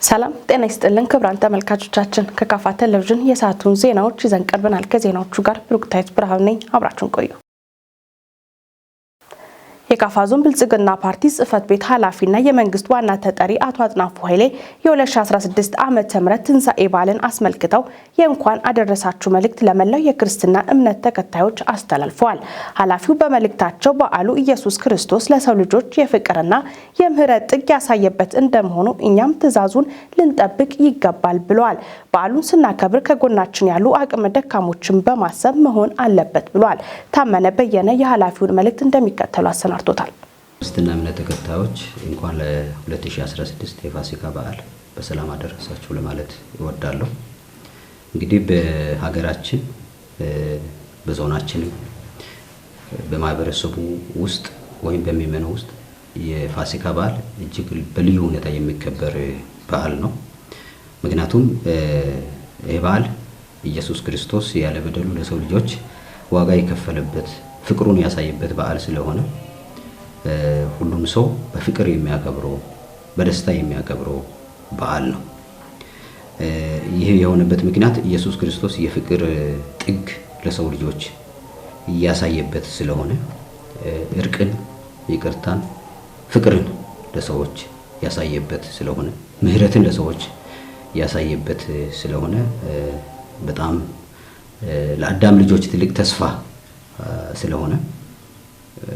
ሰላም ጤና ይስጥልን ክብራን ተመልካቾቻችን ከካፋ ቴሌቪዥን የሰዓቱን ዜናዎች ይዘን ቀርበናል። ከዜናዎቹ ጋር ብሩክታይት ብርሃኑ ነኝ። አብራችሁን ቆዩ። የካፋ ዞን ብልጽግና ፓርቲ ጽህፈት ቤት ኃላፊና የመንግስት ዋና ተጠሪ አቶ አጥናፉ ኃይሌ የ2016 ዓመተ ምህረት ትንሳኤ በዓልን አስመልክተው የእንኳን አደረሳችሁ መልእክት ለመላው የክርስትና እምነት ተከታዮች አስተላልፈዋል። ኃላፊው በመልእክታቸው በዓሉ ኢየሱስ ክርስቶስ ለሰው ልጆች የፍቅርና የምህረት ጥግ ያሳየበት እንደመሆኑ እኛም ትእዛዙን ልንጠብቅ ይገባል ብለዋል። በዓሉን ስናከብር ከጎናችን ያሉ አቅመ ደካሞችን በማሰብ መሆን አለበት ብለዋል። ታመነ በየነ የኃላፊውን መልእክት እንደሚከተሉ አሰናድቶታል። ክርስትና እምነት ተከታዮች እንኳን ለ2016 የፋሲካ በዓል በሰላም አደረሳችሁ ለማለት እወዳለሁ። እንግዲህ በሀገራችን በዞናችን በማህበረሰቡ ውስጥ ወይም በሚመነው ውስጥ የፋሲካ በዓል እጅግ በልዩ ሁኔታ የሚከበር በዓል ነው። ምክንያቱም ይህ በዓል ኢየሱስ ክርስቶስ ያለ በደሉ ለሰው ልጆች ዋጋ የከፈለበት ፍቅሩን ያሳየበት በዓል ስለሆነ ሁሉም ሰው በፍቅር የሚያከብረው በደስታ የሚያከብረው በዓል ነው። ይህ የሆነበት ምክንያት ኢየሱስ ክርስቶስ የፍቅር ጥግ ለሰው ልጆች ያሳየበት ስለሆነ እርቅን፣ ይቅርታን፣ ፍቅርን ለሰዎች ያሳየበት ስለሆነ ምህረትን ለሰዎች ያሳየበት ስለሆነ በጣም ለአዳም ልጆች ትልቅ ተስፋ ስለሆነ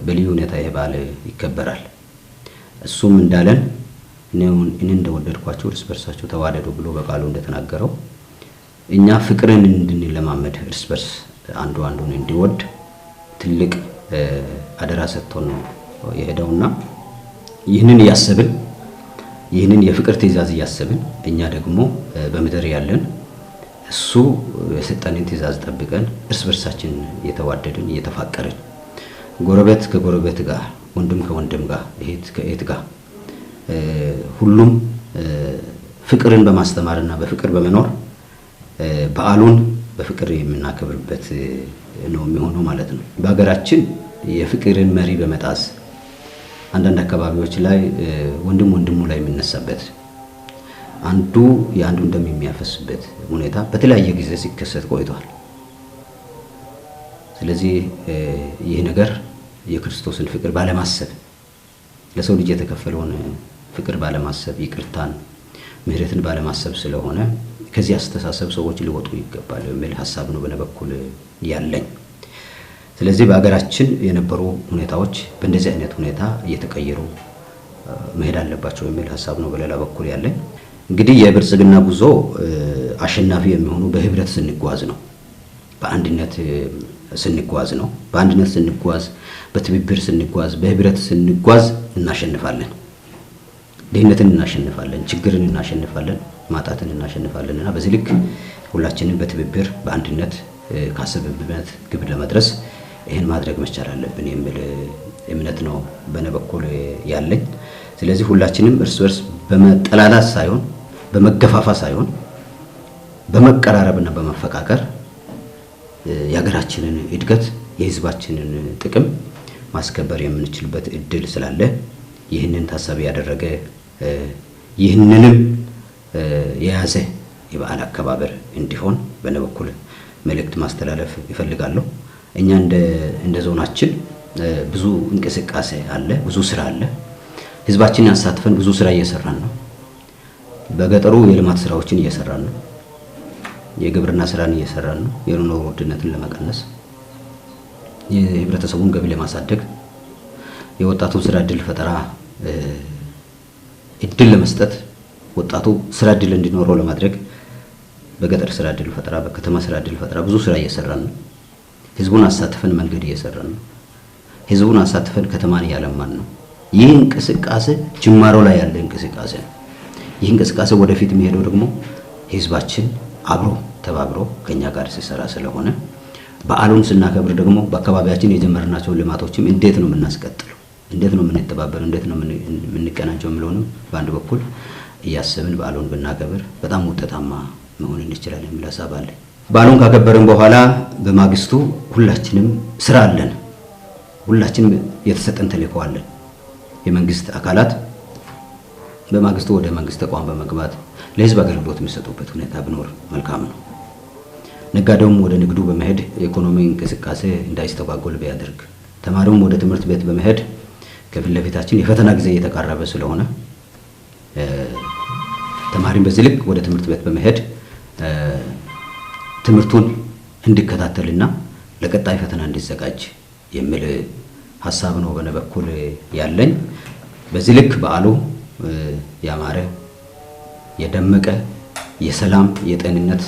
በልዩ ሁኔታ ይህ በዓል ይከበራል። እሱም እንዳለን እኔ እንደወደድኳችሁ እርስ በርሳችሁ ተዋደዱ ብሎ በቃሉ እንደተናገረው እኛ ፍቅርን እንድንለማመድ እርስ በርስ አንዱ አንዱን እንዲወድ ትልቅ አደራ ሰጥቶን ነው የሄደውና ይህንን ያሰብን ይህንን የፍቅር ትእዛዝ ያሰብን እኛ ደግሞ በመደር ያለን እሱ የሰጠንን ትእዛዝ ጠብቀን እርስ በርሳችን እየተዋደድን እየተፋቀርን ጎረቤት ከጎረቤት ጋር ወንድም ከወንድም ጋር እህት ከእህት ጋር ሁሉም ፍቅርን በማስተማርና በፍቅር በመኖር በዓሉን በፍቅር የምናከብርበት ነው የሚሆነው ማለት ነው። በሀገራችን የፍቅርን መሪ በመጣስ አንዳንድ አካባቢዎች ላይ ወንድሙ ላይ የሚነሳበት አንዱ የአንዱ ደም የሚያፈስበት ሁኔታ በተለያየ ጊዜ ሲከሰት ቆይቷል። ስለዚህ ይህ ነገር የክርስቶስን ፍቅር ባለማሰብ ለሰው ልጅ የተከፈለውን ፍቅር ባለማሰብ ይቅርታን፣ ምህረትን ባለማሰብ ስለሆነ ከዚህ አስተሳሰብ ሰዎች ሊወጡ ይገባል የሚል ሐሳብ ነው በነበኩል ያለኝ። ስለዚህ በአገራችን የነበሩ ሁኔታዎች በእንደዚህ አይነት ሁኔታ እየተቀየሩ መሄድ አለባቸው የሚል ሐሳብ ነው በሌላ በኩል ያለኝ። እንግዲህ የብልጽግና ጉዞ አሸናፊ የሚሆኑ በህብረት ስንጓዝ ነው፣ በአንድነት ስንጓዝ ነው። በአንድነት ስንጓዝ፣ በትብብር ስንጓዝ፣ በህብረት ስንጓዝ እናሸንፋለን። ድህነትን እናሸንፋለን፣ ችግርን እናሸንፋለን፣ ማጣትን እናሸንፋለንና በዚህ ልክ ሁላችንም በትብብር በአንድነት ካሰብንበት ግብ ለመድረስ ይሄን ማድረግ መቻል አለብን የሚል እምነት ነው በእኔ በኩል ያለኝ። ስለዚህ ሁላችንም እርስ በርስ በመጠላላት ሳይሆን በመገፋፋ ሳይሆን በመቀራረብና በመፈቃቀር የሀገራችንን እድገት የህዝባችንን ጥቅም ማስከበር የምንችልበት እድል ስላለ ይህንን ታሳቢ ያደረገ ይህንንም የያዘ የበዓል አከባበር እንዲሆን በእኔ በኩል መልእክት ማስተላለፍ ይፈልጋለሁ። እኛ እንደ ዞናችን ብዙ እንቅስቃሴ አለ፣ ብዙ ስራ አለ። ህዝባችንን ያሳትፈን ብዙ ስራ እየሰራን ነው። በገጠሩ የልማት ስራዎችን እየሰራን ነው። የግብርና ስራን እየሰራን ነው። የኑሮ ውድነትን ለመቀነስ፣ የህብረተሰቡን ገቢ ለማሳደግ፣ የወጣቱን ስራ እድል ፈጠራ እድል ለመስጠት፣ ወጣቱ ስራ እድል እንዲኖረው ለማድረግ በገጠር ስራ እድል ፈጠራ፣ በከተማ ስራ እድል ፈጠራ ብዙ ስራ እየሰራን ነው። ህዝቡን አሳትፈን መንገድ እየሰራን ነው። ህዝቡን አሳትፈን ከተማን እያለማን ነው። ይህ እንቅስቃሴ ጅማሮ ላይ ያለ እንቅስቃሴ ነው። ይህ እንቅስቃሴ ወደፊት የሚሄደው ደግሞ ህዝባችን አብሮ ተባብሮ ከኛ ጋር ሲሰራ ስለሆነ በዓሉን ስናከብር ደግሞ በአካባቢያችን የጀመርናቸው ልማቶችም እንዴት ነው የምናስቀጥለው፣ እንዴት ነው የምንተባበረው፣ እንዴት ነው የምንቀናጀው የሚለውንም በአንድ በኩል እያሰብን በዓሉን ብናከብር በጣም ውጤታማ መሆን እንችላለን የሚል ሐሳብ አለ። በዓሉን ካከበርን በኋላ በማግስቱ ሁላችንም ስራ አለን። ሁላችንም የተሰጠን ተልዕኮ አለን። የመንግስት አካላት በማግስቱ ወደ መንግስት ተቋም በመግባት ለህዝብ አገልግሎት የሚሰጡበት ሁኔታ ቢኖር መልካም ነው። ነጋዴውም ወደ ንግዱ በመሄድ የኢኮኖሚ እንቅስቃሴ እንዳይስተጓጎል ቢያደርግ፣ ተማሪውም ወደ ትምህርት ቤት በመሄድ ከፊት ለፊታችን የፈተና ጊዜ እየተቃረበ ስለሆነ ተማሪም በዚህ ልክ ወደ ትምህርት ቤት በመሄድ ትምህርቱን እንዲከታተልና ለቀጣይ ፈተና እንዲዘጋጅ የሚል ሐሳብ ነው በእኔ በኩል ያለኝ። በዚህ ልክ በዓሉ ያማረ የደመቀ የሰላም የጤንነት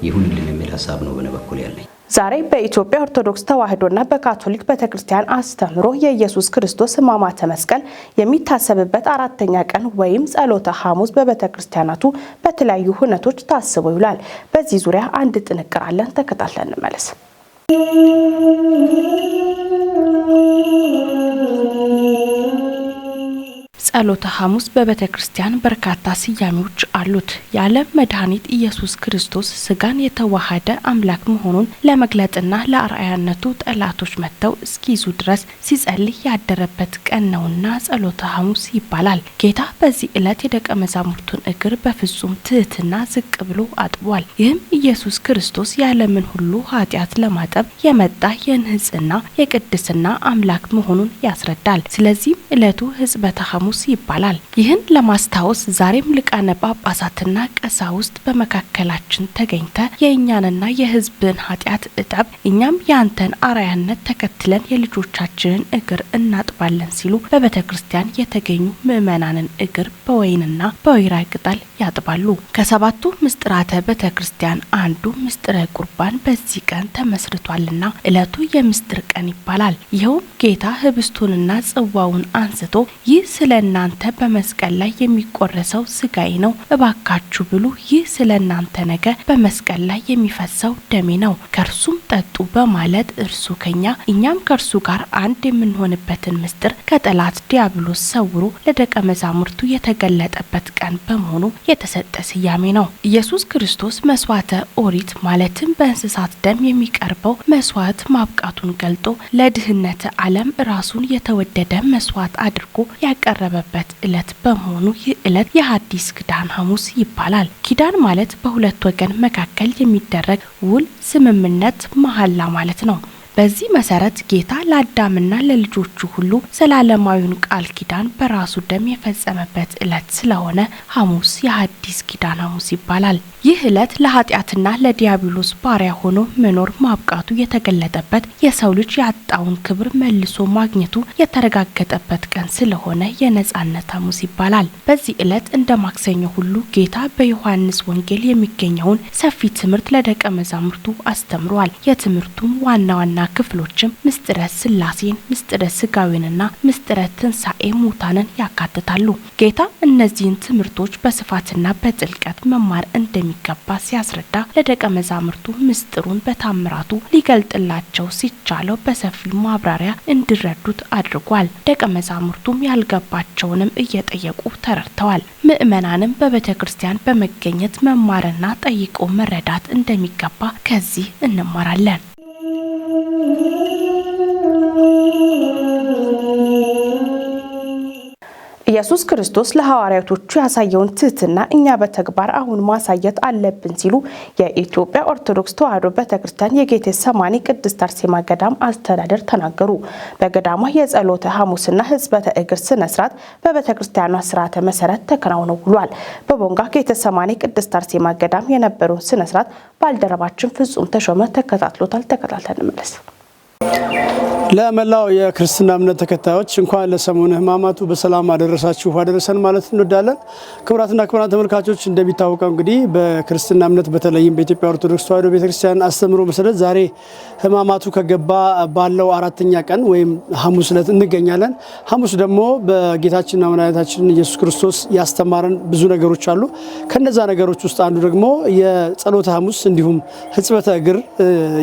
ይሁንልን የሚል ሐሳብ ነው በእኔ በኩል ያለኝ። ዛሬ በኢትዮጵያ ኦርቶዶክስ ተዋሕዶና በካቶሊክ ቤተክርስቲያን አስተምሮ የኢየሱስ ክርስቶስ ሕማማተ መስቀል የሚታሰብበት 4ኛ ቀን ወይም ጸሎተ ሐሙስ በቤተክርስቲያናቱ በተለያዩ ሁነቶች ታስቦ ይውላል። በዚህ ዙሪያ አንድ ጥንቅር አለን፣ ተከታትለን እንመለስ። ጸሎተ ሐሙስ በቤተክርስቲያን በርካታ ስያሜዎች አሉት። የዓለም መድኃኒት ኢየሱስ ክርስቶስ ስጋን የተዋሃደ አምላክ መሆኑን ለመግለጥና ለአርአያነቱ ጠላቶች መጥተው እስኪይዙ ድረስ ሲጸልይ ያደረበት ቀን ነውና ጸሎተ ሐሙስ ይባላል። ጌታ በዚህ ዕለት የደቀ መዛሙርቱን እግር በፍጹም ትህትና ዝቅ ብሎ አጥቧል። ይህም ኢየሱስ ክርስቶስ የዓለምን ሁሉ ኃጢአት ለማጠብ የመጣ የንጽሕና የቅድስና አምላክ መሆኑን ያስረዳል። ስለዚህም ዕለቱ ሕጽበተ ሐሙስ ይባላል። ይህን ለማስታወስ ዛሬም ሊቃነ ጳጳሳትና ቀሳውስት በመካከላችን ተገኝተ የእኛንና የሕዝብን ኃጢአት እጠብ፣ እኛም ያንተን አርአያነት ተከትለን የልጆቻችንን እግር እናጥባለን ሲሉ በቤተክርስቲያን የተገኙ ምእመናንን እግር በወይንና በወይራ ቅጠል ያጥባሉ። ከሰባቱ ምስጢራተ ቤተክርስቲያን አንዱ ምስጢረ ቁርባን በዚህ ቀን ተመስርቷልና ዕለቱ የምስጢር ቀን ይባላል። ይኸውም ጌታ ህብስቱንና ጽዋውን አንስቶ ይህ ስለናንተ በመስቀል ላይ የሚቆረሰው ስጋዬ ነው፣ እባካችሁ ብሉ፣ ይህ ስለናንተ ነገ በመስቀል ላይ የሚፈሰው ደሜ ነው፣ ከርሱም ጠጡ በማለት እርሱ ከኛ እኛም ከርሱ ጋር አንድ የምንሆንበትን ምስጢር ከጠላት ዲያብሎስ ሰውሮ ለደቀ መዛሙርቱ የተገለጠበት ቀን በመሆኑ የተሰጠ ስያሜ ነው። ኢየሱስ ክርስቶስ መስዋዕተ ኦሪት ማለትም በእንስሳት ደም የሚቀርበው መስዋዕት ማብቃቱን ገልጦ ለድህነተ ዓለም ራሱን የተወደደ መስዋዕት አድርጎ ያቀረበበት ዕለት በመሆኑ ይህ ዕለት የሐዲስ ኪዳን ሐሙስ ይባላል። ኪዳን ማለት በሁለት ወገን መካከል የሚደረግ ውል፣ ስምምነት፣ መሐላ ማለት ነው። በዚህ መሰረት ጌታ ለአዳምና ለልጆቹ ሁሉ ዘላለማዊውን ቃል ኪዳን በራሱ ደም የፈጸመበት ዕለት ስለሆነ ሐሙስ የሐዲስ ኪዳን ሐሙስ ይባላል። ይህ ዕለት ለኃጢአትና ለዲያብሎስ ባሪያ ሆኖ መኖር ማብቃቱ የተገለጠበት፣ የሰው ልጅ ያጣውን ክብር መልሶ ማግኘቱ የተረጋገጠበት ቀን ስለሆነ የነጻነት ሐሙስ ይባላል። በዚህ ዕለት እንደ ማክሰኞ ሁሉ ጌታ በዮሐንስ ወንጌል የሚገኘውን ሰፊ ትምህርት ለደቀ መዛሙርቱ አስተምሯል። የትምህርቱም ዋና ዋና ክፍሎችም ምስጢረ ሥላሴን፣ ምስጢረ ሥጋዌንና ምስጢረ ትንሣኤ ሙታንን ያካትታሉ። ጌታ እነዚህን ትምህርቶች በስፋትና በጥልቀት መማር እንደሚገባ ሲያስረዳ ለደቀ መዛሙርቱ ምስጢሩን በታምራቱ ሊገልጥላቸው ሲቻለው በሰፊው ማብራሪያ እንዲረዱት አድርጓል። ደቀ መዛሙርቱም ያልገባቸውንም እየጠየቁ ተረድተዋል። ምእመናንም በቤተክርስቲያን በመገኘት መማርና ጠይቆ መረዳት እንደሚገባ ከዚህ እንማራለን። ኢየሱስ ክርስቶስ ለሐዋርያቶቹ ያሳየውን ትህትና እኛ በተግባር አሁን ማሳየት አለብን ሲሉ የኢትዮጵያ ኦርቶዶክስ ተዋሕዶ ቤተክርስቲያን የጌቴሰማኒ ቅድስት አርሴማ ገዳም አስተዳደር ተናገሩ። በገዳሟ የጸሎተ ሐሙስና ሕጽበተ እግር ስነ ስርዓት በቤተክርስቲያኗ ስርዓተ መሰረት ተከናውኖ ውሏል። በቦንጋ ጌቴሰማኒ ቅድስት አርሴማ ገዳም የነበረውን ስነ ስርዓት ባልደረባችን ፍጹም ተሾመ ተከታትሎታል። ተከታትለን እንመለስ። ለመላው የክርስትና እምነት ተከታዮች እንኳን ለሰሙነ ሕማማቱ በሰላም አደረሳችሁ አደረሰን ማለት እንወዳለን። ክቡራትና ክቡራን ተመልካቾች እንደሚታወቀው እንግዲህ በክርስትና እምነት በተለይም በኢትዮጵያ ኦርቶዶክስ ተዋሕዶ ቤተክርስቲያን አስተምሮ መሰረት ዛሬ ሕማማቱ ከገባ ባለው 4ኛ ቀን ወይም ሐሙስ ዕለት እንገኛለን። ሐሙስ ደግሞ በጌታችንና መድኃኒታችን ኢየሱስ ክርስቶስ ያስተማረን ብዙ ነገሮች አሉ። ከነዛ ነገሮች ውስጥ አንዱ ደግሞ የጸሎተ ሐሙስ እንዲሁም ሕጽበተ እግር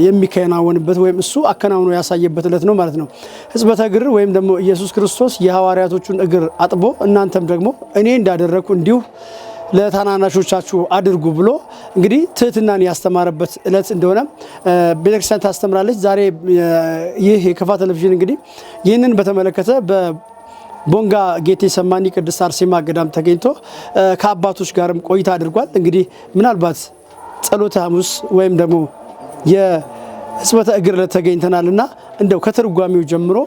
የሚከናወንበት ወይም እሱ አከናውኖ ያሳየበት ዕለት ነው ማለት ነው። ሕጽበተ እግር ወይም ደግሞ ኢየሱስ ክርስቶስ የሐዋርያቶቹን እግር አጥቦ እናንተም ደግሞ እኔ እንዳደረኩ እንዲሁ ለታናናሾቻችሁ አድርጉ ብሎ እንግዲህ ትህትናን ያስተማረበት ዕለት እንደሆነ ቤተክርስቲያን ታስተምራለች። ዛሬ ይህ የከፋ ቴሌቪዥን እንግዲህ ይህንን በተመለከተ ቦንጋ ጌቴሰማኒ ቅድስት አርሴማ ገዳም ተገኝቶ ከአባቶች ጋርም ቆይታ አድርጓል። እንግዲህ ምናልባት ጸሎተ ሐሙስ ወይም ደግሞ የሕጽበተ እግር ዕለት ተገኝተናልና እንደው ከትርጓሜው ጀምሮ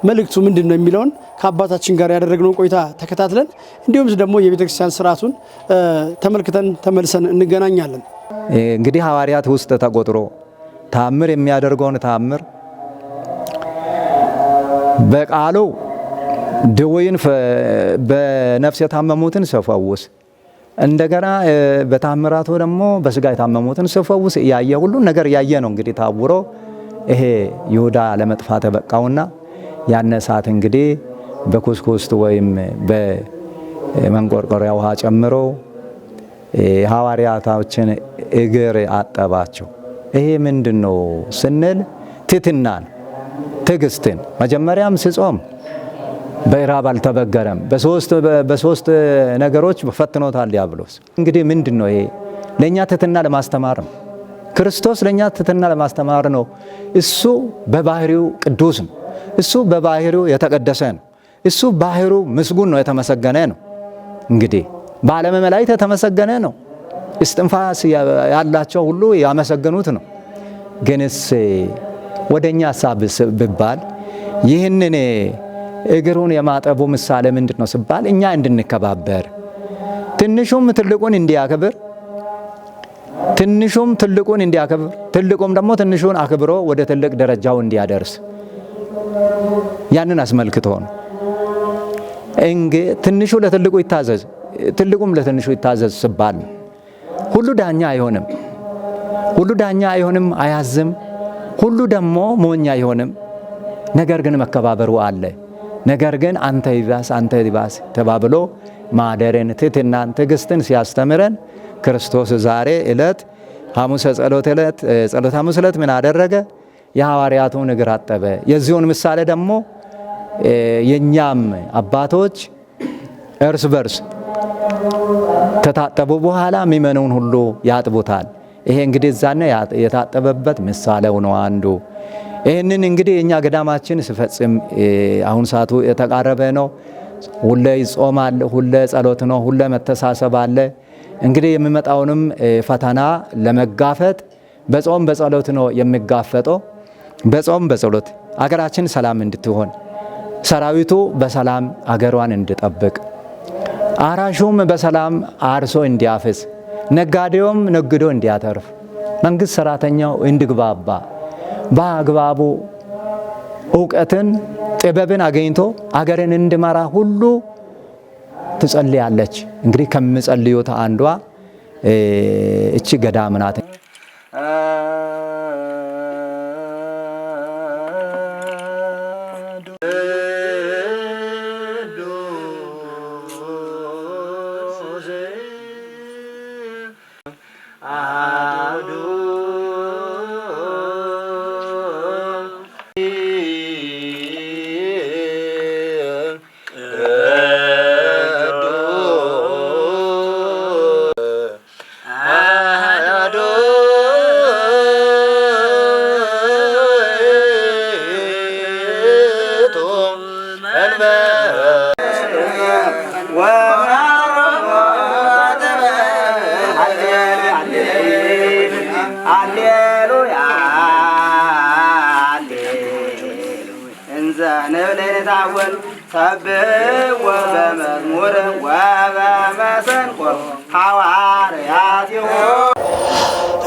መልእክቱ ምንድነው የሚለውን ከአባታችን ጋር ያደረግነውን ቆይታ ተከታትለን እንዲሁም ደግሞ የቤተክርስቲያን ስርዓቱን ተመልክተን ተመልሰን እንገናኛለን። እንግዲህ ሐዋርያት ውስጥ ተቆጥሮ ታምር የሚያደርገውን ታምር በቃሉ ደዌን በነፍስ የታመሙትን ሲፈውስ እንደገና በታምራቱ ደግሞ በስጋ የታመሙትን ሲፈውስ ያየ ሁሉ ነገር ያየ ነው። እንግዲህ ታውሮ ይሄ ይሁዳ ለመጥፋት በቃውና ያነ ሰዓት እንግዲህ በኩስኩስት ወይም በመንቆርቆሪያ ውሃ ጨምሮ ሐዋርያቶችን እግር አጠባቸው። ይሄ ምንድነው ስንል ትሕትናን፣ ትዕግስትን መጀመሪያም ሲጾም በእራብ አልተበገረም። በሶስት ነገሮች ፈትኖታል ዲያብሎስ። እንግዲህ ምንድነው ይሄ? ለኛ ትሕትና ለማስተማር ነው። ክርስቶስ ለኛ ትሕትና ለማስተማር ነው። እሱ በባህሪው ቅዱስ ነው። እሱ በባህሪው የተቀደሰ ነው። እሱ ባህሪው ምስጉን ነው፣ የተመሰገነ ነው። እንግዲህ በዓለመ መላእክት የተመሰገነ ነው። እስትንፋስ ያላቸው ሁሉ ያመሰገኑት ነው። ግንስ ወደኛ ሐሳብ ብባል ይህንን እግሩን የማጠቡ ምሳሌ ምንድነው ሲባል እኛ እንድንከባበር፣ ትንሹም ትልቁን እንዲያከብር፣ ትንሹም ትልቁን እንዲያከብር፣ ትልቁም ደግሞ ትንሹን አክብሮ ወደ ትልቅ ደረጃው እንዲያደርስ ያንን አስመልክቶ ነው። ትንሹ ለትልቁ ይታዘዝ፣ ትልቁም ለትንሹ ይታዘዝ ሲባል ሁሉ ዳኛ አይሆንም፣ ሁሉ ዳኛ አይሆንም፣ አያዝም። ሁሉ ደግሞ ሞኝ አይሆንም። ነገር ግን መከባበሩ አለ። ነገር ግን አንተ ይባስ አንተ ይባስ ተባብሎ ማደረን፣ ትሕትናን፣ ትዕግስትን ሲያስተምረን ክርስቶስ ዛሬ ዕለት ሐሙስ ጸሎት ዕለት ጸሎተ ሐሙስ ዕለት ምን አደረገ? የሐዋርያቱን እግር አጠበ። የዚሁን ምሳሌ ደግሞ የኛም አባቶች እርስ በርስ ተታጠቡ በኋላ የሚመነውን ሁሉ ያጥቡታል። ይሄ እንግዲህ ዛኔ የታጠበበት ምሳሌው ነው አንዱ። ይህንን እንግዲህ የኛ ገዳማችን ሲፈጽም አሁን ሰዓቱ የተቃረበ ነው። ሁሌ ይጾማል፣ ሁሌ ጸሎት ነው፣ ሁሌ መተሳሰብ አለ። እንግዲህ የሚመጣውንም ፈተና ለመጋፈጥ በጾም በጸሎት ነው የሚጋፈጠው። በጾም በጸሎት አገራችን ሰላም እንድትሆን፣ ሰራዊቱ በሰላም አገሯን እንድጠብቅ፣ አራሹም በሰላም አርሶ እንዲያፈስ፣ ነጋዴውም ነግዶ እንዲያተርፍ፣ መንግስት ሰራተኛው እንዲግባባ በአግባቡ ዕውቀትን ጥበብን አገኝቶ አገርን እንዲመራ ሁሉ ትጸልያለች። እንግዲህ ከምጸልዩት አንዷ እቺ ገዳም ናት።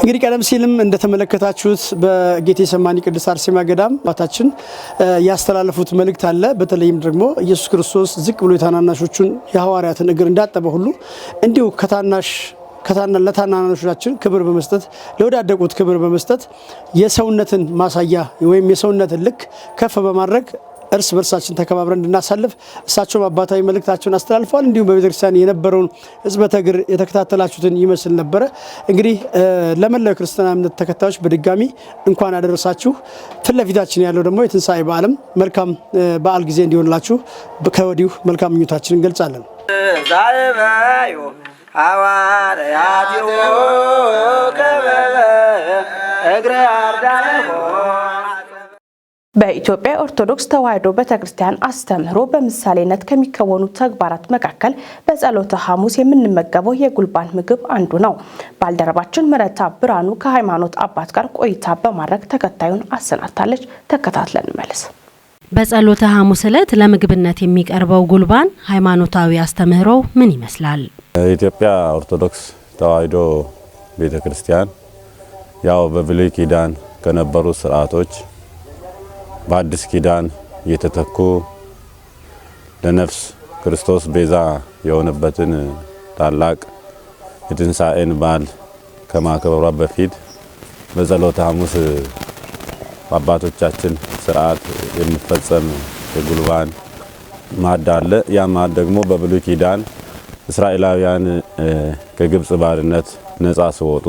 እንግዲህ ቀደም ሲልም እንደተመለከታችሁት በጌቴሰማኒ ቅድስት አርሴማ ገዳም አባታችን ያስተላለፉት መልእክት አለ። በተለይም ደግሞ ኢየሱስ ክርስቶስ ዝቅ ብሎ የታናናሾቹን የሐዋርያትን እግር እንዳጠበ ሁሉ እንዲሁ ለታናናሾቻችን ክብር በመስጠት ለወዳደቁት ክብር በመስጠት የሰውነትን ማሳያ ወይም የሰውነትን ልክ ከፍ በማድረግ እርስ በርሳችን ተከባብረን እንድናሳልፍ እሳቸውም አባታዊ መልእክታቸውን አስተላልፈዋል። እንዲሁም በቤተክርስቲያን የነበረውን ሕጽበተ እግር የተከታተላችሁትን ይመስል ነበረ። እንግዲህ ለመላው ክርስትና እምነት ተከታዮች በድጋሚ እንኳን አደረሳችሁ። ፊት ለፊታችን ያለው ደግሞ የትንሣኤ በዓልም መልካም በዓል ጊዜ እንዲሆንላችሁ ከወዲሁ መልካም ምኞታችንን እንገልጻለን። በኢትዮጵያ ኦርቶዶክስ ተዋሕዶ ቤተክርስቲያን አስተምህሮ በምሳሌነት ከሚከወኑ ተግባራት መካከል በጸሎተ ሐሙስ የምንመገበው የጉልባን ምግብ አንዱ ነው። ባልደረባችን ምረታ ብርሃኑ ከሃይማኖት አባት ጋር ቆይታ በማድረግ ተከታዩን አሰናድታለች። ተከታትለን እንመለስ። በጸሎተ ሐሙስ ዕለት ለምግብነት የሚቀርበው ጉልባን ሃይማኖታዊ አስተምህሮ ምን ይመስላል? የኢትዮጵያ ኦርቶዶክስ ተዋሕዶ ቤተክርስቲያን ያው በብሉይ ኪዳን ከነበሩ ስርዓቶች በአዲስ ኪዳን የተተኩ ለነፍስ ክርስቶስ ቤዛ የሆነበትን ታላቅ የትንሣኤን በዓል ከማክበሯ በፊት በጸሎተ ሐሙስ አባቶቻችን ስርዓት የሚፈጸም የጉልባን ማዕድ አለ። ያ ማዕድ ደግሞ በብሉይ ኪዳን እስራኤላውያን ከግብጽ ባርነት ነፃ ሲወጡ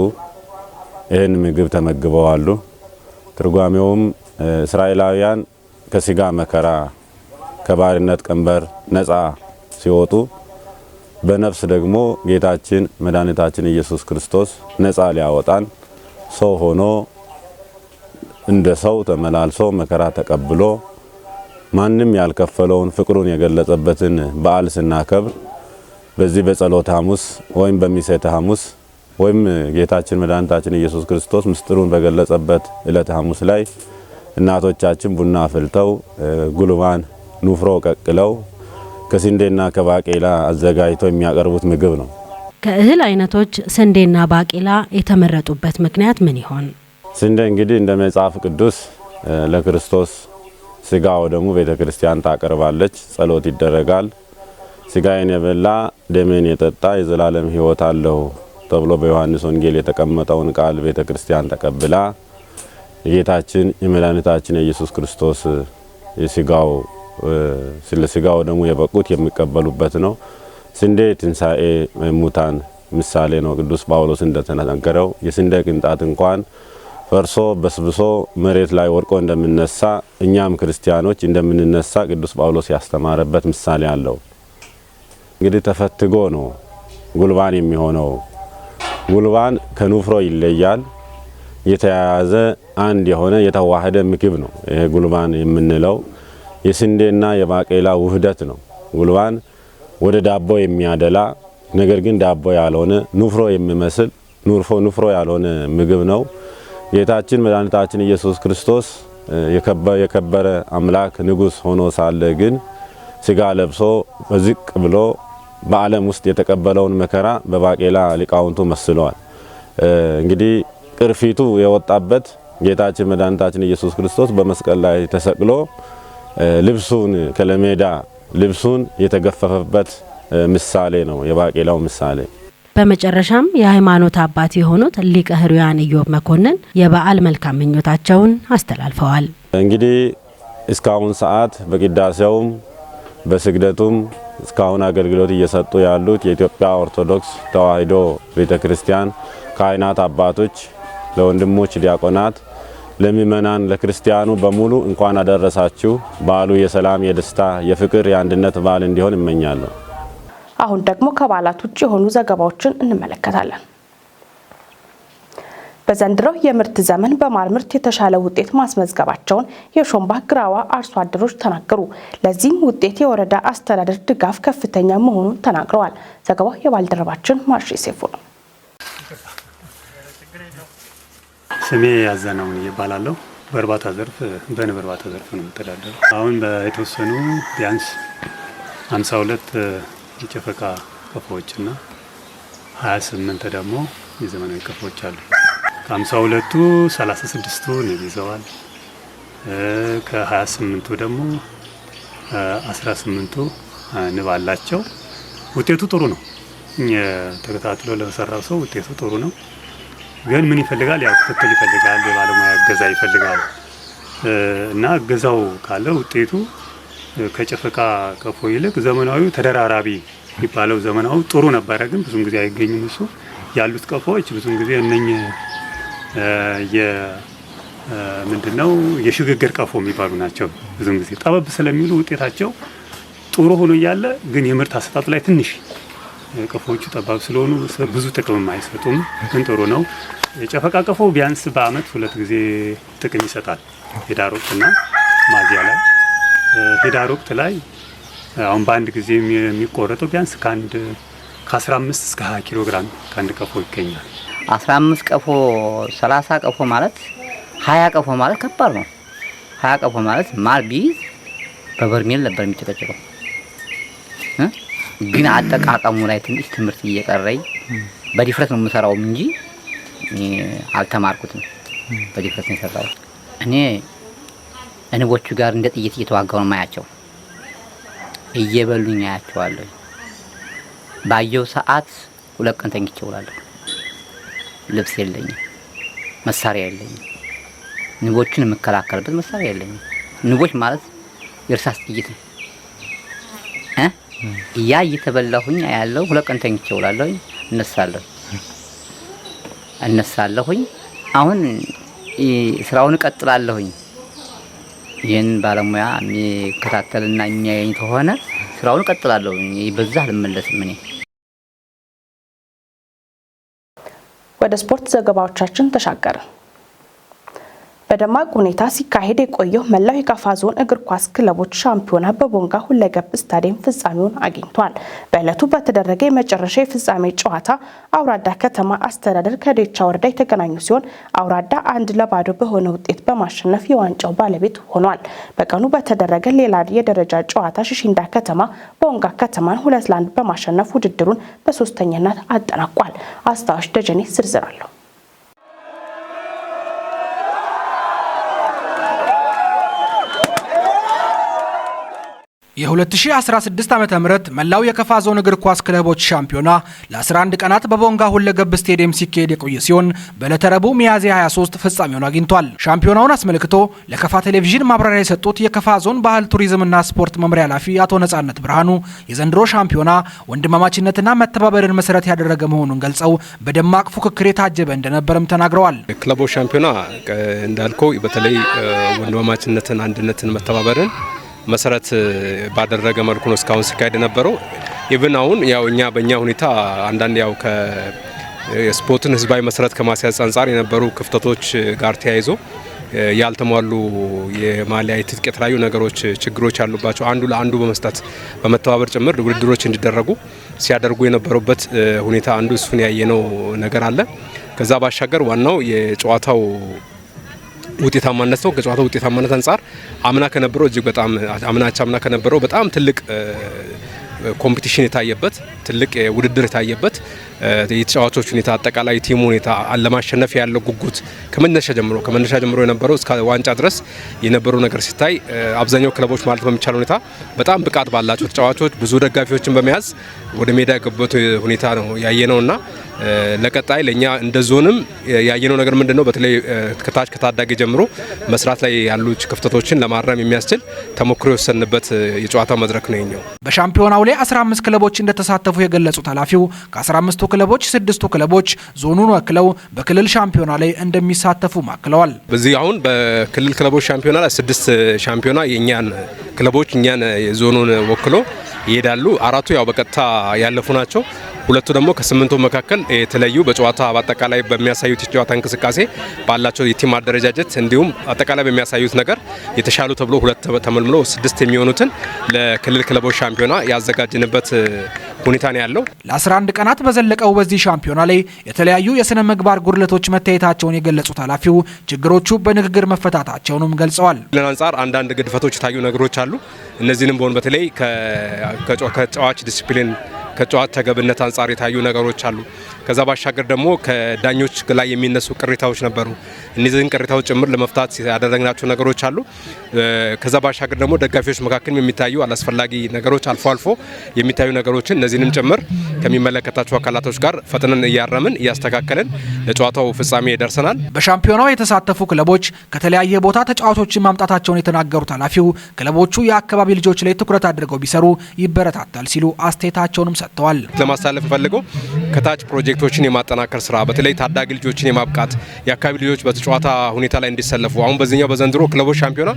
ይህን ምግብ ተመግበዋል። ትርጓሜውም እስራኤላውያን ከስጋ መከራ ከባርነት ቀንበር ነፃ ሲወጡ በነፍስ ደግሞ ጌታችን መድኃኒታችን ኢየሱስ ክርስቶስ ነፃ ሊያወጣን ሰው ሆኖ እንደ ሰው ተመላልሶ መከራ ተቀብሎ ማንም ያልከፈለውን ፍቅሩን የገለጸበትን በዓል ስናከብር በዚህ በጸሎተ ሐሙስ ወይም በሚሴተ ሐሙስ ወይም ጌታችን መድኃኒታችን ኢየሱስ ክርስቶስ ምስጢሩን በገለጸበት ዕለተ ሐሙስ ላይ እናቶቻችን ቡና አፍልተው ጉልባን ኑፍሮ ቀቅለው ከስንዴና ከባቄላ አዘጋጅተው የሚያቀርቡት ምግብ ነው። ከእህል አይነቶች ስንዴና ባቄላ የተመረጡበት ምክንያት ምን ይሆን? ስንዴ እንግዲህ እንደ መጽሐፍ ቅዱስ ለክርስቶስ ስጋ ወደሙ ቤተክርስቲያን ታቀርባለች፣ ጸሎት ይደረጋል። ስጋዬን የበላ ደሜን የጠጣ የዘላለም ሕይወት አለው ተብሎ በዮሐንስ ወንጌል የተቀመጠውን ቃል ቤተክርስቲያን ተቀብላ የጌታችን የመድኃኒታችን የኢየሱስ ክርስቶስ የስጋው ስለ ስጋው ደግሞ የበቁት የሚቀበሉበት ነው። ስንዴ ትንሣኤ ሙታን ምሳሌ ነው። ቅዱስ ጳውሎስ እንደተናገረው የስንዴ ቅንጣት እንኳን ፈርሶ በስብሶ መሬት ላይ ወድቆ እንደምነሳ እኛም ክርስቲያኖች እንደምንነሳ ቅዱስ ጳውሎስ ያስተማረበት ምሳሌ አለው። እንግዲህ ተፈትጎ ነው ጉልባን የሚሆነው። ጉልባን ከኑፍሮ ይለያል። የተያያዘ አንድ የሆነ የተዋሃደ ምግብ ነው። ይሄ ጉልባን የምንለው የስንዴና የባቄላ ውህደት ነው። ጉልባን ወደ ዳቦ የሚያደላ ነገር ግን ዳቦ ያልሆነ ኑፍሮ የሚመስል ኑፍሮ ያልሆነ ምግብ ነው። ጌታችን መድኃኒታችን ኢየሱስ ክርስቶስ የከበረ አምላክ ንጉሥ ሆኖ ሳለ ግን ስጋ ለብሶ በዝቅ ብሎ በዓለም ውስጥ የተቀበለውን መከራ በባቄላ ሊቃውንቱ መስለዋል። እንግዲህ ቅርፊቱ የወጣበት ጌታችን መድኃኒታችን ኢየሱስ ክርስቶስ በመስቀል ላይ ተሰቅሎ ልብሱን ከለሜዳ ልብሱን የተገፈፈበት ምሳሌ ነው የባቄላው ምሳሌ። በመጨረሻም የሃይማኖት አባት የሆኑት ሊቀ ሕሩያን ኢዮብ መኮንን የበዓል መልካም ምኞታቸውን አስተላልፈዋል። እንግዲህ እስካሁን ሰዓት በቅዳሴውም በስግደቱም እስካሁን አገልግሎት እየሰጡ ያሉት የኢትዮጵያ ኦርቶዶክስ ተዋሕዶ ቤተክርስቲያን ካህናት አባቶች፣ ለወንድሞች ዲያቆናት፣ ለምእመናን ለክርስቲያኑ በሙሉ እንኳን አደረሳችሁ። በዓሉ የሰላም፣ የደስታ፣ የፍቅር፣ የአንድነት በዓል እንዲሆን እመኛለሁ። አሁን ደግሞ ከበዓላት ውጭ የሆኑ ዘገባዎችን እንመለከታለን። በዘንድሮው የምርት ዘመን በማር ምርት የተሻለ ውጤት ማስመዝገባቸውን የሾምባ ግራዋ አርሶ አደሮች ተናገሩ። ለዚህም ውጤት የወረዳ አስተዳደር ድጋፍ ከፍተኛ መሆኑን ተናግረዋል። ዘገባው የባልደረባችን ማርሽ ሴፉ ነው። ስሜ ያዘነው ይባላለሁ። በእርባታ ዘርፍ በንብ እርባታ ዘርፍ ነው የምተዳደረው። አሁን በተወሰኑ ቢያንስ 52 የጨፈቃ ቀፎዎችና 28 ደግሞ የዘመናዊ ቀፎዎች አሉ። ከ52ቱ 36ቱ ንብ ይዘዋል። ከ28ቱ ደግሞ 18ቱ ንብ አላቸው። ውጤቱ ጥሩ ነው። ተከታትሎ ለሰራው ሰው ውጤቱ ጥሩ ነው። ግን ምን ይፈልጋል? ያው ክትትል ይፈልጋል፣ የባለሙያ እገዛ ይፈልጋል እና እገዛው ካለ ውጤቱ ከጨፈቃ ቀፎ ይልቅ ዘመናዊው ተደራራቢ የሚባለው ዘመናዊ ጥሩ ነበረ። ግን ብዙም ጊዜ አይገኙም። እሱ ያሉት ቀፎዎች ብዙም ጊዜ እነኚህ ምንድነው የሽግግር ቀፎ የሚባሉ ናቸው። ብዙም ጊዜ ጠበብ ስለሚሉ ውጤታቸው ጥሩ ሆኖ እያለ ግን የምርት አሰጣጥ ላይ ትንሽ ቀፎዎቹ ጠባብ ስለሆኑ ብዙ ጥቅም አይሰጡም። ግን ጥሩ ነው። የጨፈቃ ቀፎ ቢያንስ በአመት 2 ጊዜ ጥቅም ይሰጣል። የዳር ወቅትና ሚያዝያ ላይ ህዳር ወቅት ላይ አሁን በአንድ ጊዜ የሚቆረጠው ቢያንስ ከ15 እስከ 20 ኪሎ ግራም ከአንድ ቀፎ ይገኛል። 15 ቀፎ 30 ቀፎ ማለት 20 ቀፎ ማለት ከባድ ነው። 20 ቀፎ ማለት ማር ቢይዝ በበርሜል ነበር የሚጨቀጨቀው። ግን አጠቃቀሙ ላይ ትንሽ ትምህርት እየቀረኝ በዲፍረት ነው የምሰራው እንጂ አልተማርኩትም። በዲፍረት ነው የሰራው። እኔ እንቦቹ ጋር እንደ ጥይት እየተዋጋው ነው ማያቸው። እየበሉኝ አያቸዋለሁ። ባየው ሰዓት 2 ቀን ተኝቼ እውላለሁ። ልብስ የለኝም፣ መሳሪያ የለኝም። ንቦችን የምከላከልበት መሳሪያ የለኝም። ንቦች ማለት የእርሳስ ጥይት ነው። ያ እየተበላሁኝ ያለው 2 ቀን ተኝቼ እውላለሁ። እነሳለሁኝ። አሁን ስራውን እቀጥላለሁኝ። ይህን ባለሙያ የሚከታተልና የሚያየኝ ከሆነ ስራውን እቀጥላለሁኝ። በዛ አልመለስም። እኔ ወደ ስፖርት ዘገባዎቻችን ተሻገርን። በደማቅ ሁኔታ ሲካሄድ የቆየው መላው የካፋ ዞን እግር ኳስ ክለቦች ሻምፒዮና በቦንጋ ሁለገብ ስታዲየም ፍጻሜውን አግኝቷል። በዕለቱ በተደረገ የመጨረሻ የፍጻሜ ጨዋታ አውራዳ ከተማ አስተዳደር ከዴቻ ወረዳ የተገናኙ ሲሆን አውራዳ 1-0 በሆነ ውጤት በማሸነፍ የዋንጫው ባለቤት ሆኗል። በቀኑ በተደረገ ሌላ የደረጃ ጨዋታ ሽሽንዳ ከተማ ቦንጋ ከተማን 2-1 በማሸነፍ ውድድሩን በሶስተኛነት አጠናቋል። አስታዋሽ ደጀኔ ዝርዝር አለው። የ2016 ዓመተ ምህረት መላው የካፋ ዞን እግር ኳስ ክለቦች ሻምፒዮና ለ11 ቀናት በቦንጋ ሁለገብ ስቴዲየም ሲካሄድ የቆየ ሲሆን በዕለተ ረቡዕ ሚያዝያ 23 ፍጻሜውን አግኝቷል። ሻምፒዮናውን አስመልክቶ ለካፋ ቴሌቪዥን ማብራሪያ የሰጡት የካፋ ዞን ባህል ቱሪዝምና ስፖርት መምሪያ ኃላፊ አቶ ነጻነት ብርሃኑ የዘንድሮ ሻምፒዮና ወንድማማችነትና መተባበርን መሰረት ያደረገ መሆኑን ገልጸው በደማቅ ፉክክር የታጀበ እንደነበርም ተናግረዋል። ክለቦች ሻምፒዮና እንዳልከው በተለይ ወንድማማችነትን፣ አንድነትን፣ መተባበርን መሰረት ባደረገ መልኩ ነው እስካሁን ሲካሄድ የነበረው። ኢቭን አሁን ያው እኛ በእኛ ሁኔታ አንዳንድ ያው ከስፖርትን ህዝባዊ መሰረት ከማስያዝ አንጻር የነበሩ ክፍተቶች ጋር ተያይዞ ያልተሟሉ የማሊያ የትጥቅ የተለያዩ ነገሮች ችግሮች ያሉባቸው አንዱ ለአንዱ በመስጠት በመተባበር ጭምር ውድድሮች እንዲደረጉ ሲያደርጉ የነበሩበት ሁኔታ አንዱ እሱን ያየነው ነገር አለ። ከዛ ባሻገር ዋናው የጨዋታው ውጤታማነት ነው። ከጨዋታው ውጤታማነት አንጻር አምና ከነበረው እጅግ በጣም አምና ከነበረው በጣም ትልቅ ኮምፒቲሽን የታየበት ትልቅ ውድድር የታየበት የተጫዋቾች ሁኔታ አጠቃላይ ቲሙ ሁኔታ ለማሸነፍ ያለው ጉጉት ከመነሻ ጀምሮ የነበረው እስከ ዋንጫ ድረስ የነበረው ነገር ሲታይ አብዛኛው ክለቦች ማለት በሚቻል ሁኔታ በጣም ብቃት ባላቸው ተጫዋቾች ብዙ ደጋፊዎችን በመያዝ ወደ ሜዳ የገቡበት ሁኔታ ነው ያየነውና ለቀጣይ ለኛ እንደ ዞንም ያየነው ነገር ምንድነው በተለይ ከታች ከታዳጊ ጀምሮ መስራት ላይ ያሉ ክፍተቶችን ለማረም የሚያስችል ተሞክሮ የወሰንበት የጨዋታ መድረክ ነው የኛው። በሻምፒዮናው ላይ 15 ክለቦች እንደተሳተፉ የገለጹት ኃላፊው ከ15ቱ ክለቦች 6ቱ ክለቦች ዞኑን ወክለው በክልል ሻምፒዮና ላይ እንደሚሳተፉ ማክለዋል። በዚህ አሁን በክልል ክለቦች ሻምፒዮና ላይ 6 ሻምፒዮና የኛን ክለቦች እኛን ዞኑን ወክሎ ይሄዳሉ። 4ቱ ያው በቀጥታ ያለፉ ናቸው። 2ቱ ደግሞ ከ8ቱ መካከል የተለዩ በጨዋታ በአጠቃላይ በሚያሳዩት የጨዋታ እንቅስቃሴ ባላቸው የቲም አደረጃጀት እንዲሁም አጠቃላይ በሚያሳዩት ነገር የተሻሉ ተብሎ 2 ተመልምሎ 6 የሚሆኑትን ለክልል ክለቦች ሻምፒዮና ያዘጋጅንበት ሁኔታ ነው ያለው። ለ11 ቀናት በዘለቀው በዚህ ሻምፒዮና ላይ የተለያዩ የስነ ምግባር ጉድለቶች መታየታቸውን የገለጹት ኃላፊው ችግሮቹ በንግግር መፈታታቸውንም ገልጸዋል። ለአንጻር አንዳንድ ግድፈቶች የታዩ ነገሮች አሉ። እነዚህንም በሆን በተለይ ከጨዋች ዲሲፕሊን ከጨዋታ ተገብነት አንጻር የታዩ ነገሮች አሉ። ከዛ ባሻገር ደግሞ ከዳኞች ላይ የሚነሱ ቅሬታዎች ነበሩ። እነዚህን ቅሬታዎች ጭምር ለመፍታት ያደረግናቸው ነገሮች አሉ። ከዛ ባሻገር ደግሞ ደጋፊዎች መካከል የሚታዩ አላስፈላጊ ነገሮች አልፎ አልፎ የሚታዩ ነገሮችን እነዚህንም ጭምር ከሚመለከታቸው አካላቶች ጋር ፈጥነን እያረምን እያስተካከልን ለጨዋታው ፍጻሜ ደርሰናል። በሻምፒዮናው የተሳተፉ ክለቦች ከተለያየ ቦታ ተጫዋቾችን ማምጣታቸውን የተናገሩት ኃላፊው ክለቦቹ የአካባቢ ልጆች ላይ ትኩረት አድርገው ቢሰሩ ይበረታታል ሲሉ አስተያየታቸውንም ሰጥተዋል። ለማስተላለፍ ፈልገው ከታች ፕሮጀክቶችን የማጠናከር ስራ በተለይ ታዳጊ ልጆችን የማብቃት የአካባቢ ልጆች በጨዋታ ሁኔታ ላይ እንዲሰለፉ አሁን በዚህኛው በዘንድሮ ክለቦች ሻምፒዮና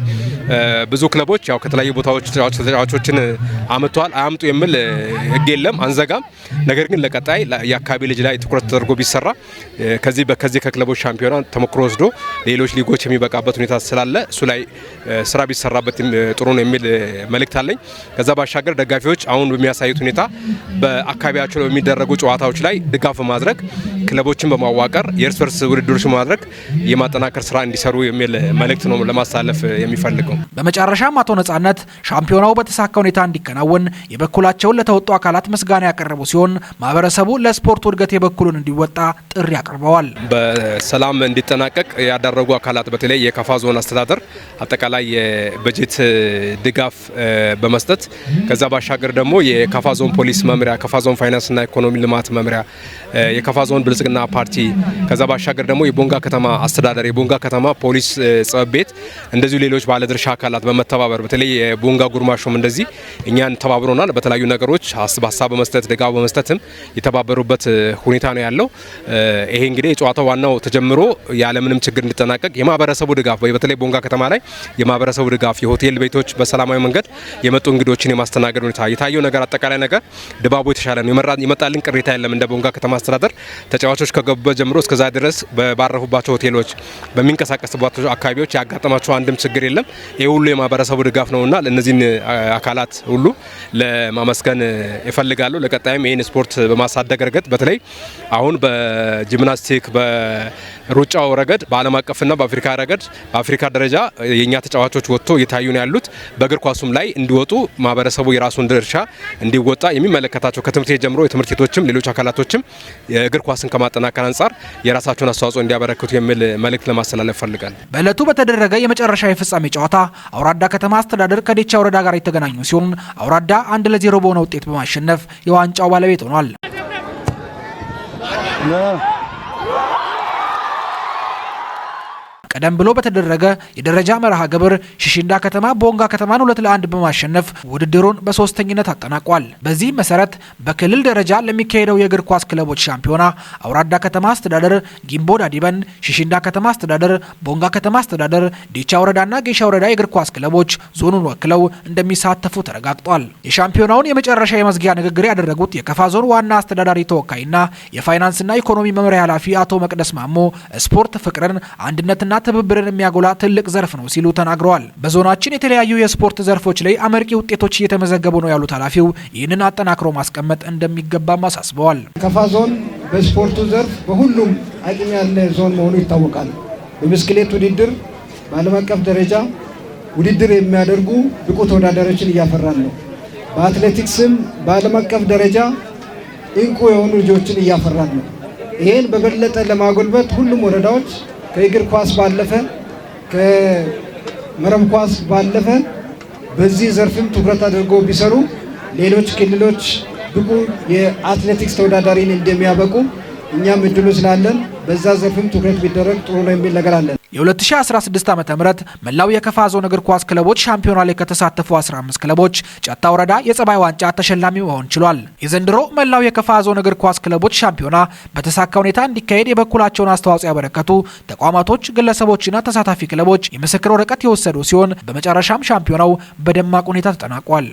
ብዙ ክለቦች ያው ከተለያዩ ቦታዎች ተጫዋቾችን አመጣዋል። አያምጡ የሚል ህግ የለም፣ አንዘጋም። ነገር ግን ለቀጣይ የአካባቢ ልጅ ላይ ትኩረት ተደርጎ ቢሰራ ከዚህ ከክለቦች ሻምፒዮና ተሞክሮ ወስዶ ሌሎች ሊጎች የሚበቃበት ሁኔታ ስላለ እሱ ላይ ስራ ቢሰራበት ጥሩ ነው የሚል መልእክት አለኝ። ከዛ ባሻገር ደጋፊዎች አሁን በሚያሳዩት ሁኔታ በአካባቢያቸው ላይ በሚደረጉ ጨዋታዎች ላይ ድጋፍ በማድረግ ክለቦችን በማዋቀር የእርስ በርስ ውድድሮች በማድረግ የማጠናከር ስራ እንዲሰሩ የሚል መልእክት ነው ለማስተላለፍ የሚፈልገው። በመጨረሻም አቶ ነጻነት ሻምፒዮናው በተሳካ ሁኔታ እንዲከናወን የበኩላቸውን ለተወጡ አካላት ምስጋና ያቀረቡ ሲሆን ማህበረሰቡ ለስፖርቱ እድገት የበኩሉን እንዲወጣ ጥሪ አቅርበዋል። በሰላም እንዲጠናቀቅ ያደረጉ አካላት በተለይ የከፋ ዞን አስተዳደር አጠቃላይ የበጀት ድጋፍ በመስጠት ከዛ ባሻገር ደግሞ የከፋ ዞን ፖሊስ መምሪያ፣ ከፋ ዞን ፋይናንስና ኢኮኖሚ ልማት መምሪያ፣ የከፋ ዞን ብልጽግና ፓርቲ ከዛ ባሻገር ደግሞ የቦንጋ ከተማ አስተዳደር፣ የቦንጋ ከተማ ፖሊስ ጽሕፈት ቤት እንደዚሁ ሌሎች ባለድርሻ አካላት በመተባበር በተለይ የቦንጋ ጉርማሾም እንደዚህ እኛን ተባብሮናል። በተለያዩ ነገሮች ሀሳብ በመስጠት ድጋፍ በመስጠትም የተባበሩበት ሁኔታ ነው ያለው። ይሄ እንግዲህ የጨዋታው ዋናው ተጀምሮ ያለምንም ችግር እንዲጠናቀቅ የማህበረሰቡ ድጋፍ በተለይ ቦንጋ ከተማ ላይ የማህበረሰቡ ድጋፍ የሆቴል ቤቶች በሰላማዊ መንገድ የመጡ እንግዶችን የማስተናገድ ሁኔታ የታየው ነገር አጠቃላይ ነገር ድባቡ የተሻለ ነው። የመጣልን ቅሬታ የለም። እንደ ቦንጋ ከተማ አስተዳደር ተጫዋቾች ከገቡበት ጀምሮ እስከዛ ድረስ ባረፉባቸው ሆቴሎች በሚንቀሳቀስባቸው አካባቢዎች ያጋጠማቸው አንድም ችግር የለም። ይሄ ሁሉ የማህበረሰቡ ድጋፍ ነውና ለነዚህን አካላት ሁሉ ለማመስገን ይፈልጋሉ። ለቀጣይም ይህን ስፖርት በማሳደግ ረገድ በተለይ አሁን በጂምናስቲክ በሩጫው ረገድ በዓለም አቀፍና በአፍሪካ ረገድ በአፍሪካ ደረጃ የኛ ተጫዋቾች ወጥቶ እየታዩ ነው ያሉት። በእግር ኳሱም ላይ እንዲወጡ ማህበረሰቡ የራሱን ድርሻ እንዲወጣ የሚመለከታቸው ከትምህርት ቤት ጀምሮ የትምህርት ቤቶችም ሌሎች አካላቶችም የእግር ኳስን ከማጠናከር አንጻር የራሳቸውን አስተዋጽኦ እንዲያበረክቱ የሚል መልእክት ለማስተላለፍ ፈልጋል። በእለቱ በተደረገ የመጨረሻ የፍጻሜ ጨዋታ አውራዳ ከተማ አስተዳደር ከዴቻ ወረዳ ጋር የተገናኙ ሲሆን አውራዳ 1-0 በሆነ ውጤት በማሸነፍ የዋንጫው ባለቤት ሆኗል። ቀደም ብሎ በተደረገ የደረጃ መርሃ ግብር ሽሽንዳ ከተማ ቦንጋ ከተማን 2-1 በማሸነፍ ውድድሩን በሶስተኝነት አጠናቋል። በዚህ መሰረት በክልል ደረጃ ለሚካሄደው የእግር ኳስ ክለቦች ሻምፒዮና አውራዳ ከተማ አስተዳደር፣ ጊምቦ ዳዲበን፣ ሽሽንዳ ከተማ አስተዳደር፣ ቦንጋ ከተማ አስተዳደር፣ ዴቻ ወረዳና ጌሻ ወረዳ የእግር ኳስ ክለቦች ዞኑን ወክለው እንደሚሳተፉ ተረጋግጧል። የሻምፒዮናውን የመጨረሻ የመዝጊያ ንግግር ያደረጉት የከፋ ዞን ዋና አስተዳዳሪ ተወካይና የፋይናንስና ኢኮኖሚ መምሪያ ኃላፊ አቶ መቅደስ ማሞ ስፖርት ፍቅርን፣ አንድነትና ትብብርን የሚያጎላ ትልቅ ዘርፍ ነው ሲሉ ተናግረዋል። በዞናችን የተለያዩ የስፖርት ዘርፎች ላይ አመርቂ ውጤቶች እየተመዘገቡ ነው ያሉት ኃላፊው ይህንን አጠናክሮ ማስቀመጥ እንደሚገባም አሳስበዋል። ከፋ ዞን በስፖርቱ ዘርፍ በሁሉም አቅም ያለ ዞን መሆኑ ይታወቃል። በብስክሌት ውድድር በዓለም አቀፍ ደረጃ ውድድር የሚያደርጉ ብቁ ተወዳዳሪዎችን እያፈራን ነው። በአትሌቲክስም በዓለም አቀፍ ደረጃ እንቁ የሆኑ ልጆችን እያፈራን ነው። ይህን በበለጠ ለማጎልበት ሁሉም ወረዳዎች ከእግር ኳስ ባለፈ ከመረብ ኳስ ባለፈ በዚህ ዘርፍም ትኩረት አድርጎ ቢሰሩ ሌሎች ክልሎች ብቁ የአትሌቲክስ ተወዳዳሪን እንደሚያበቁ እኛም እድሉ ስላለን በዛ ዘርፍም ትኩረት ቢደረግ ጥሩ ነው የሚል ነገር አለን። የ2016 ዓ.ም መላው የከፋ ዞን እግር ኳስ ክለቦች ሻምፒዮና ላይ ከተሳተፉ 15 ክለቦች ጨታ ወረዳ የጸባይ ዋንጫ ተሸላሚ መሆን ችሏል። የዘንድሮ መላው የከፋ ዞን እግር ኳስ ክለቦች ሻምፒዮና በተሳካ ሁኔታ እንዲካሄድ የበኩላቸውን አስተዋጽኦ ያበረከቱ ተቋማቶች፣ ግለሰቦችና ተሳታፊ ክለቦች የምስክር ወረቀት የወሰዱ ሲሆን በመጨረሻም ሻምፒዮናው በደማቅ ሁኔታ ተጠናቋል።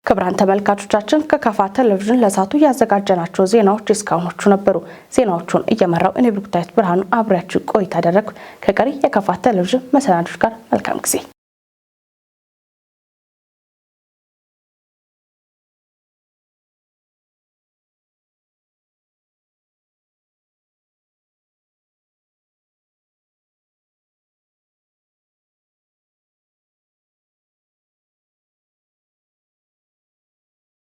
ክቡራን ተመልካቾቻችን ከካፋ ቴሌቪዥን ለሳቱ ያዘጋጀናቸው ዜናዎች እስካሁኖቹ ነበሩ። ዜናዎቹን እየመራው እኔ ብሩክታይት ብርሃኑ አብሬያችሁ ቆይታ አደረግኩ። ከቀሪ የካፋ ቴሌቪዥን መሰናዶች ጋር መልካም ጊዜ